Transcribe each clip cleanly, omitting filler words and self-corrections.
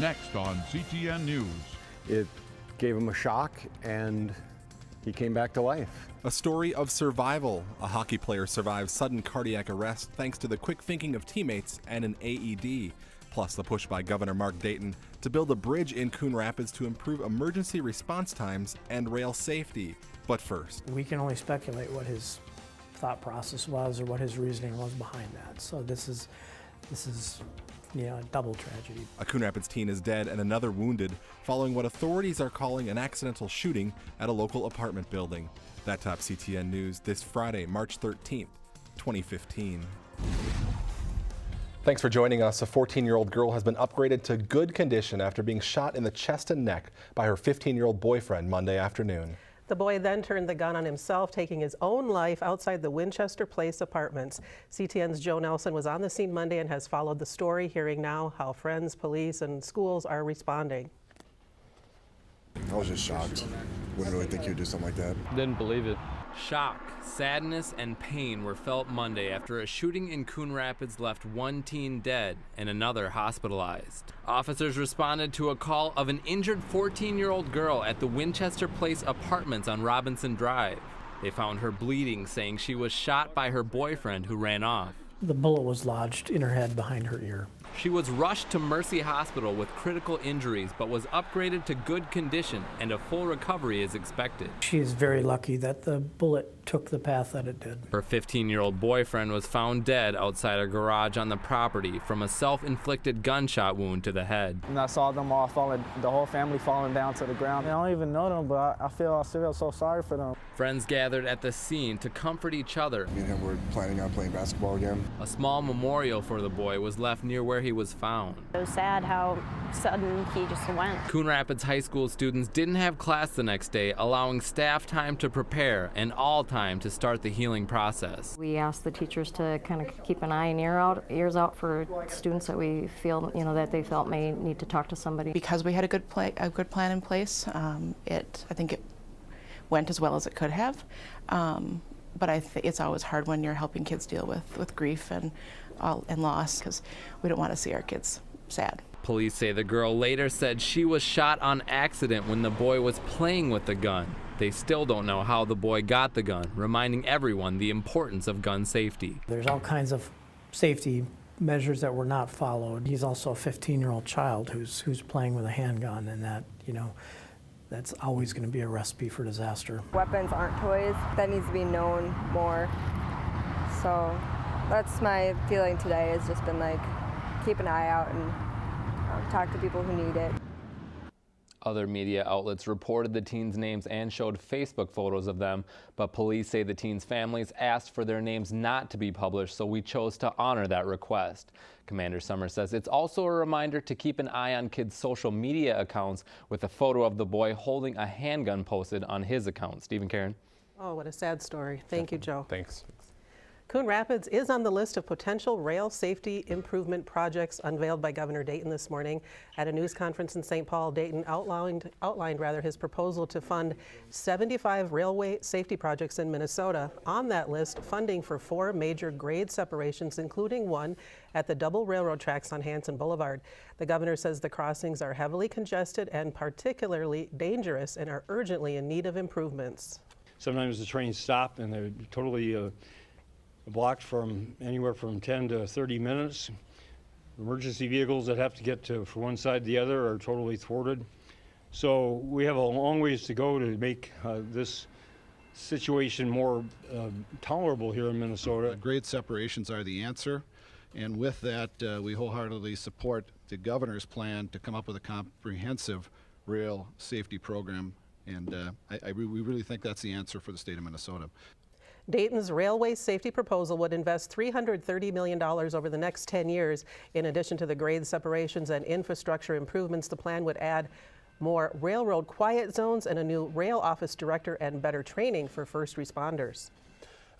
Next on CTN News. It gave him a shock, and he came back to life. A story of survival. A hockey player survives sudden cardiac arrest thanks to the quick thinking of teammates and an AED. Plus the push by Governor Mark Dayton to build a bridge in Coon Rapids to improve emergency response times and rail safety. But first, we can only speculate what his thought process was or what his reasoning was behind that. So this is a double tragedy. A Coon Rapids teen is dead and another wounded following what authorities are calling an accidental shooting at a local apartment building. That tops CTN News this Friday, March 13th, 2015. Thanks for joining us. A 14-year-old girl has been upgraded to good condition after being shot in the chest and neck by her 15-year-old boyfriend Monday afternoon. The boy then turned the gun on himself, taking his own life outside the Winchester Place apartments. CTN's Joe Nelson was on the scene Monday and has followed the story, hearing now how friends, police, and schools are responding. I was just shocked. Wouldn't really think he would do something like that. Didn't believe it. Shock, sadness, and pain were felt Monday after a shooting in Coon Rapids left one teen dead and another hospitalized. Officers responded to a call of an injured 14-year-old girl at the Winchester Place apartments on Robinson Drive. They found her bleeding, saying she was shot by her boyfriend who ran off. The bullet was lodged in her head behind her ear. She was rushed to Mercy Hospital with critical injuries, but was upgraded to good condition, and a full recovery is expected. She is very lucky that the bullet took the path that it did. Her 15-year-old boyfriend was found dead outside a garage on the property from a self-inflicted gunshot wound to the head. And I saw them all falling, the whole family falling down to the ground. I don't even know them, but I feel so sorry for them. Friends gathered at the scene to comfort each other. Me and him were planning on playing basketball again. A small memorial for the boy was left near where he was found. It was sad how sudden he just went. Coon Rapids High School students didn't have class the next day, allowing staff time to prepare and all time to start the healing process. We asked the teachers to kind of keep an eye and ears out for students that we feel, that they felt may need to talk to somebody. Because we had a good plan in place, I think it went as well as it could have. But it's always hard when you're helping kids deal with grief and loss, because we don't want to see our kids sad. Police say the girl later said she was shot on accident when the boy was playing with the gun. They still don't know how the boy got the gun, reminding everyone the importance of gun safety. There's all kinds of safety measures that were not followed. He's also a 15-year-old child who's playing with a handgun, and that, that's always going to be a recipe for disaster. Weapons aren't toys. That needs to be known more. So that's my feeling today, has just been like, keep an eye out and talk to people who need it. Other media outlets reported the teens' names and showed Facebook photos of them, but police say the teens' families asked for their names not to be published, so we chose to honor that request. Commander Summers says it's also a reminder to keep an eye on kids' social media accounts, with a photo of the boy holding a handgun posted on his account. Stephen, Karen. Oh, what a sad story. Thank you, Joe. Thanks. Coon Rapids is on the list of potential rail safety improvement projects unveiled by Governor Dayton this morning. At a news conference in St. Paul, Dayton outlined his proposal to fund 75 railway safety projects in Minnesota. On that list, funding for 4 major grade separations, including one at the double railroad tracks on Hanson Boulevard. The governor says the crossings are heavily congested and particularly dangerous and are urgently in need of improvements. Sometimes the trains stop and they're totally blocked from anywhere from 10 to 30 minutes. Emergency vehicles that have to get from one side to the other are totally thwarted. So we have a long ways to go to make this situation more tolerable here in Minnesota. Grade separations are the answer, and with that we wholeheartedly support the governor's plan to come up with a comprehensive rail safety program, and we really think that's the answer for the state of Minnesota. Dayton's railway safety proposal would invest $330 million over the next 10 years. In addition to the grade separations and infrastructure improvements, the plan would add more railroad quiet zones and a new rail office director and better training for first responders.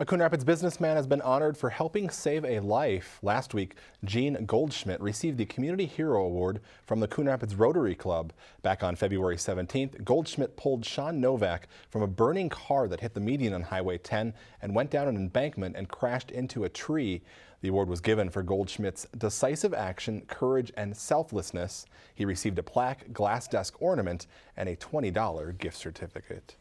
A Coon Rapids businessman has been honored for helping save a life. Last week, Gene Goldschmidt received the Community Hero Award from the Coon Rapids Rotary Club. Back on February 17th, Goldschmidt pulled Sean Novak from a burning car that hit the median on Highway 10 and went down an embankment and crashed into a tree. The award was given for Goldschmidt's decisive action, courage, and selflessness. He received a plaque, glass desk ornament, and a $20 gift certificate.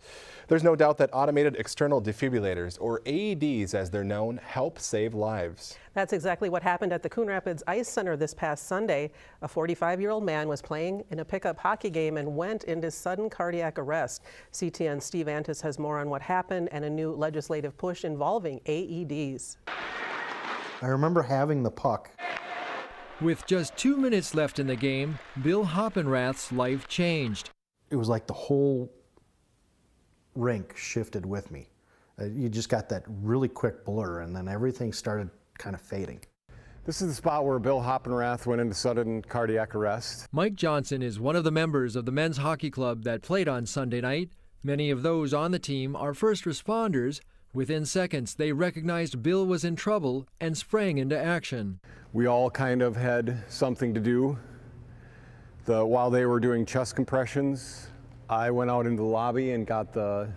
There's no doubt that automated external defibrillators, or AEDs as they're known, help save lives. That's exactly what happened at the Coon Rapids Ice Center this past Sunday. A 45-year-old man was playing in a pickup hockey game and went into sudden cardiac arrest. CTN's Steve Antis has more on what happened and a new legislative push involving AEDs. I remember having the puck. With just 2 minutes left in the game, Bill Hoppenrath's life changed. It was like the whole rink shifted with me. You just got that really quick blur, and then everything started kind of fading. This is the spot where Bill Hoppenrath went into sudden cardiac arrest. Mike Johnson is one of the members of the men's hockey club that played on Sunday night. Many of those on the team are first responders. Within seconds, they recognized Bill was in trouble and sprang into action. We all kind of had something to do. While they were doing chest compressions, I went out into the lobby and got the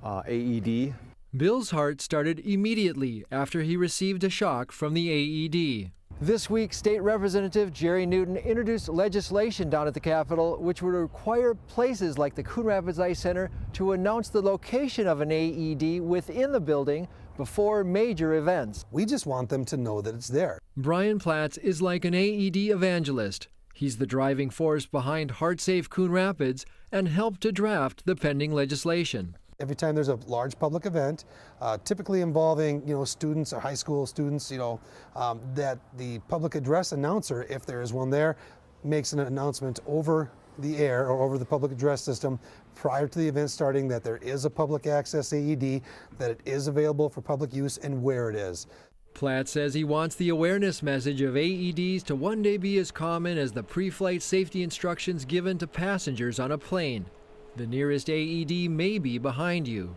AED. Bill's heart started immediately after he received a shock from the AED. This week, State Representative Jerry Newton introduced legislation down at the Capitol which would require places like the Coon Rapids Ice Center to announce the location of an AED within the building before major events. We just want them to know that it's there. Brian Platts is like an AED evangelist. He's the driving force behind Heart Safe Coon Rapids and helped to draft the pending legislation. Every time there's a large public event, typically involving students or high school students, that the public address announcer, if there is one there, makes an announcement over the air or over the public address system prior to the event starting that there is a public access AED, that it is available for public use, and where it is. Platt says he wants the awareness message of AEDs to one day be as common as the pre-flight safety instructions given to passengers on a plane. The nearest AED may be behind you.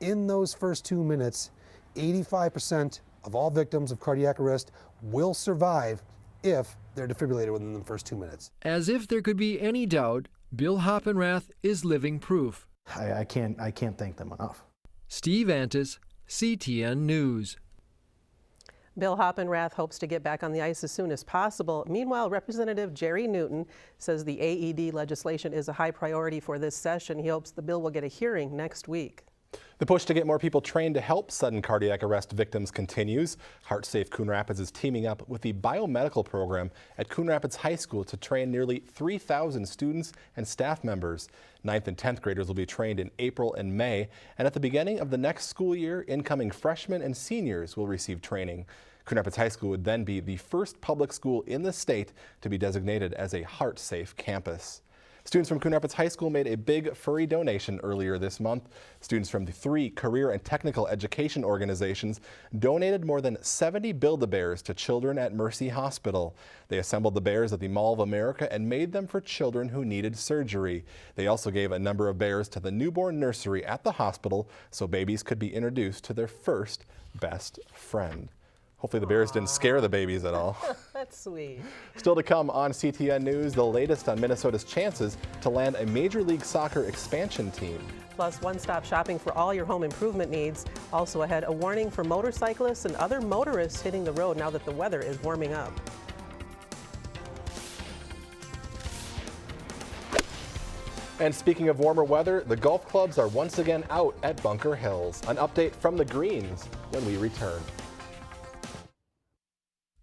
In those first 2 minutes, 85% of all victims of cardiac arrest will survive if they're defibrillated within the first 2 minutes. As if there could be any doubt, Bill Hoppenrath is living proof. I can't thank them enough. Steve Antis, CTN News. Bill Hoppenrath hopes to get back on the ice as soon as possible. Meanwhile, Representative Jerry Newton says the AED legislation is a high priority for this session. He hopes the bill will get a hearing next week. The push to get more people trained to help sudden cardiac arrest victims continues. Heart Safe Coon Rapids is teaming up with the biomedical program at Coon Rapids High School to train nearly 3,000 students and staff members. 9th and 10th graders will be trained in April and May, and at the beginning of the next school year, incoming freshmen and seniors will receive training. Coon Rapids High School would then be the first public school in the state to be designated as a Heart Safe campus. Students from Coon Rapids High School made a big furry donation earlier this month. Students from the 3 career and technical education organizations donated more than 70 Build-A-Bears to children at Mercy Hospital. They assembled the bears at the Mall of America and made them for children who needed surgery. They also gave a number of bears to the newborn nursery at the hospital so babies could be introduced to their first best friend. Hopefully the bears didn't scare the babies at all. That's sweet. Still to come on CTN News, the latest on Minnesota's chances to land a Major League Soccer expansion team. Plus, one-stop shopping for all your home improvement needs. Also ahead, a warning for motorcyclists and other motorists hitting the road now that the weather is warming up. And speaking of warmer weather, the golf clubs are once again out at Bunker Hills. An update from the greens when we return.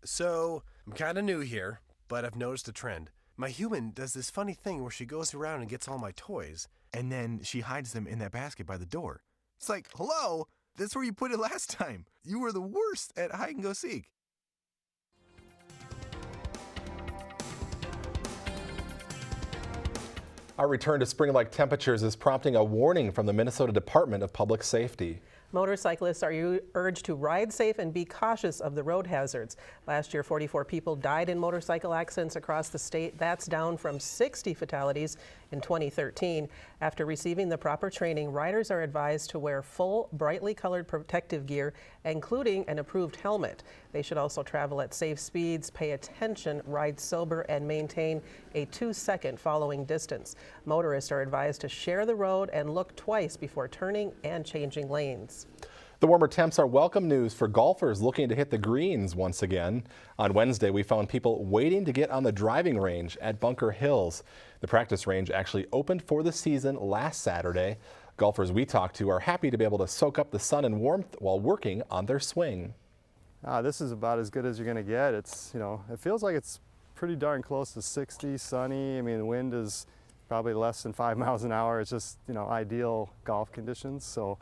So, I'm kind of new here, but I've noticed a trend. My human does this funny thing where she goes around and gets all my toys, and then she hides them in that basket by the door. It's like, hello, that's where you put it last time. You were the worst at hide and go seek. Our return to spring-like temperatures is prompting a warning from the Minnesota Department of Public Safety. Motorcyclists are urged to ride safe and be cautious of the road hazards. Last year, 44 people died in motorcycle accidents across the state. That's down from 60 fatalities in 2013. After receiving the proper training, riders are advised to wear full, brightly colored protective gear, including an approved helmet. They should also travel at safe speeds, pay attention, ride sober, and maintain a 2-second following distance. Motorists are advised to share the road and look twice before turning and changing lanes. The warmer temps are welcome news for golfers looking to hit the greens once again. On Wednesday, we found people waiting to get on the driving range at Bunker Hills. The practice range actually opened for the season last Saturday. Golfers we talked to are happy to be able to soak up the sun and warmth while working on their swing. This is about as good as you're going to get. It's, it feels like it's pretty darn close to 60, sunny. I mean, the wind is probably less than 5 miles an hour. It's just, ideal golf conditions. So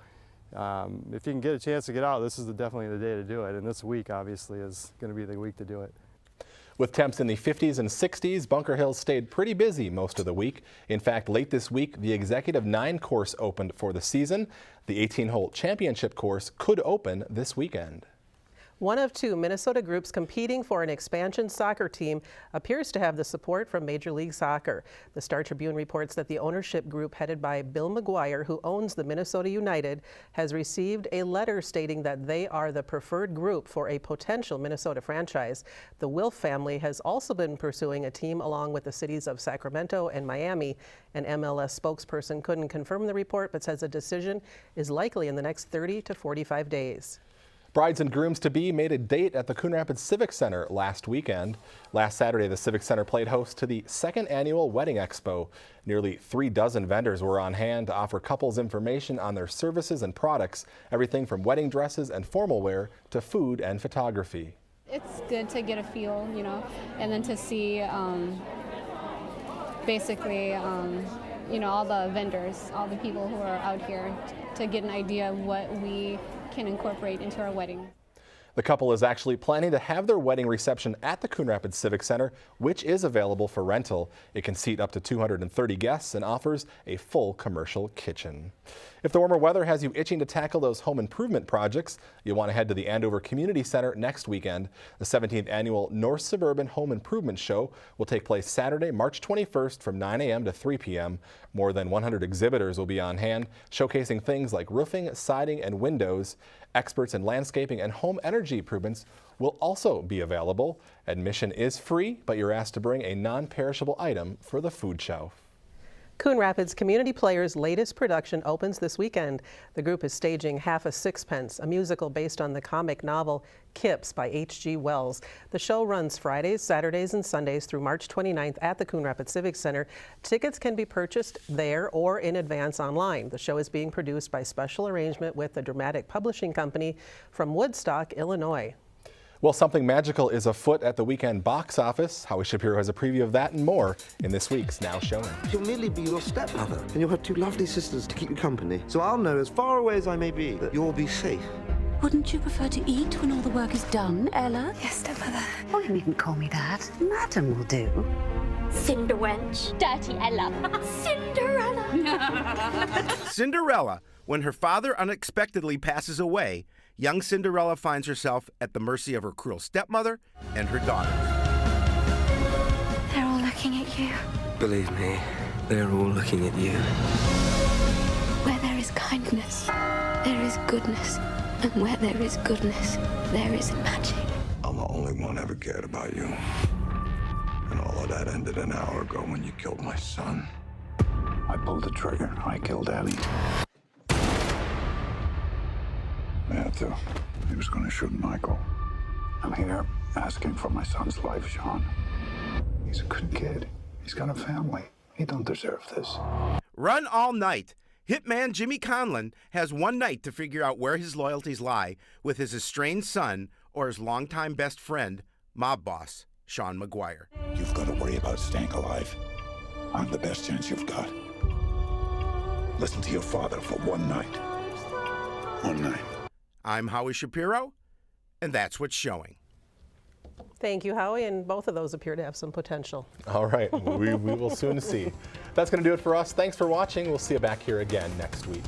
if you can get a chance to get out, this is definitely the day to do it. And this week, obviously, is going to be the week to do it. With temps in the 50s and 60s, Bunker Hills stayed pretty busy most of the week. In fact, late this week, the Executive 9 course opened for the season. The 18-hole championship course could open this weekend. One of 2 Minnesota groups competing for an expansion soccer team appears to have the support from Major League Soccer. The Star Tribune reports that the ownership group headed by Bill McGuire, who owns the Minnesota United, has received a letter stating that they are the preferred group for a potential Minnesota franchise. The Wilf family has also been pursuing a team along with the cities of Sacramento and Miami. An MLS spokesperson couldn't confirm the report, but says a decision is likely in the next 30 to 45 days. Brides and grooms-to-be made a date at the Coon Rapids Civic Center last weekend. Last Saturday, the Civic Center played host to the 2nd annual Wedding Expo. Nearly 3 dozen vendors were on hand to offer couples information on their services and products, everything from wedding dresses and formal wear to food and photography. It's good to get a feel, and then to see basically, all the vendors, all the people who are out here to get an idea of what we can incorporate into our wedding. The couple is actually planning to have their wedding reception at the Coon Rapids Civic Center, which is available for rental. It can seat up to 230 guests and offers a full commercial kitchen. If the warmer weather has you itching to tackle those home improvement projects, you'll want to head to the Andover Community Center next weekend. The 17th annual North Suburban Home Improvement Show will take place Saturday, March 21st from 9 a.m. to 3 p.m. More than 100 exhibitors will be on hand, showcasing things like roofing, siding, and windows. Experts in landscaping and home energy improvements will also be available. Admission is free, but you're asked to bring a non-perishable item for the food show. Coon Rapids Community Players' latest production opens this weekend. The group is staging Half a Sixpence, a musical based on the comic novel Kips by H.G. Wells. The show runs Fridays, Saturdays, and Sundays through March 29th at the Coon Rapids Civic Center. Tickets can be purchased there or in advance online. The show is being produced by special arrangement with the Dramatic Publishing Company from Woodstock, Illinois. Well, something magical is afoot at the weekend box office. Howie Shapiro has a preview of that and more in this week's Now Showing. She'll merely be your stepmother, and you'll have 2 lovely sisters to keep you company. So I'll know, as far away as I may be, that you'll be safe. Wouldn't you prefer to eat when all the work is done, Ella? Yes, stepmother. Oh, you needn't call me that. Madam will do. Cinderwench. Dirty Ella. Cinderella. Cinderella. When her father unexpectedly passes away, young Cinderella finds herself at the mercy of her cruel stepmother and her daughter. They're all looking at you. Believe me, they're all looking at you. Where there is kindness, there is goodness. And where there is goodness, there is magic. I'm the only one ever cared about you. And all of that ended an hour ago when you killed my son. I pulled the trigger. I killed Abby. I had to. He was going to shoot Michael. I'm here asking for my son's life, Sean. He's a good kid. He's got a family. He don't deserve this. Run all night. Hitman Jimmy Conlon has one night to figure out where his loyalties lie with his estranged son or his longtime best friend, mob boss Sean McGuire. You've got to worry about staying alive. I'm the best chance you've got. Listen to your father for one night. One night. I'm Howie Shapiro, and that's what's showing. Thank you, Howie, and both of those appear to have some potential. All right, we will soon see. That's going to do it for us. Thanks for watching. We'll see you back here again next week.